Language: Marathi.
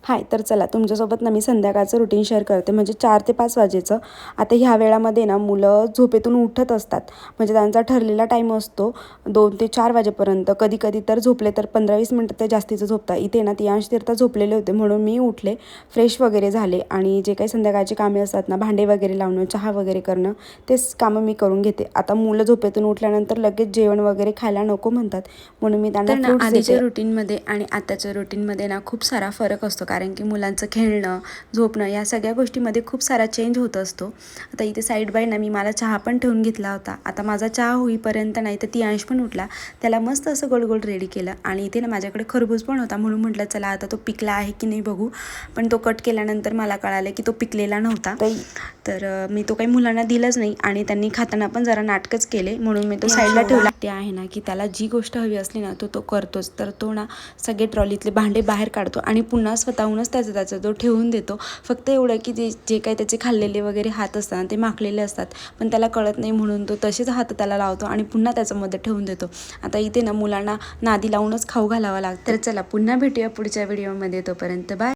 हाय, तर चला तुमच्यासोबत ना मी संध्याकाळचं रुटीन शेअर करते, म्हणजे 4 ते 5 वाजेचं. आता ह्या वेळामध्ये ना मुलं झोपेतून उठत असतात, म्हणजे त्यांचा ठरलेला टाईम असतो 2 ते 4 वाजेपर्यंत. कधी कधी तर झोपले तर 15-20 मिनटं ते जास्तीचं झोपतात. इथे ना तियांश तीर्थ झोपलेले होते, म्हणून मी उठले, फ्रेश वगैरे झाले आणि जे काही संध्याकाळची कामे असतात ना, भांडे वगैरे लावणं, चहा वगैरे करणं, तेच कामं मी करून घेते. आता मुलं झोपेतून उठल्यानंतर लगेच जेवण वगैरे खायला नको म्हणतात, म्हणून मी त्यांना फ्रुट्स देते. आधीच्या रुटीनमध्ये आणि आताच्या रुटीनमध्ये ना खूप सारा फरक असतो, कारण की मुलांचं खेळणं, झोपणं या सगळ्या गोष्टीमध्ये खूप सारा चेंज होत असतो. आता इथे साईड बाय ना मी मला चहा पण ठेवून घेतला होता. आता माझा चहा होईपर्यंत नाही तर तियांश पण उठला, त्याला मस्त असं गोल गोल रेडी केलं. आणि इथे ना माझ्याकडे खरबूज पण होता, म्हणून म्हटलं चला आता तो पिकला आहे की नाही बघू. पण तो कट केल्यानंतर मला कळालं की तो पिकलेला नव्हता, तर मी तो काही मुलांना दिलाच नाही. आणि त्यांनी खाताना पण जरा नाटकच केले, म्हणून मी तो साईडला ठेवला. ते आहे ना की त्याला जी गोष्ट हवी असली ना तो करतोच. तर तो ना सगळे ट्रॉलीतले भांडे बाहेर काढतो आणि पुन्हा स्वतःहूनच त्याचा तो ठेवून देतो. फक्त एवढं की जे काही त्याचे खाल्लेले वगैरे हात असतात ते माखलेले असतात, पण त्याला कळत नाही, म्हणून तो तसेच हात त्याला लावतो आणि पुन्हा त्याच्यामध्ये ठेवून देतो. आता इथे ना मुलांना नादी लावूनच खाऊ घालावं लागतं. तर चला पुन्हा भेटूया पुढच्या व्हिडिओमध्ये, तोपर्यंत बाय.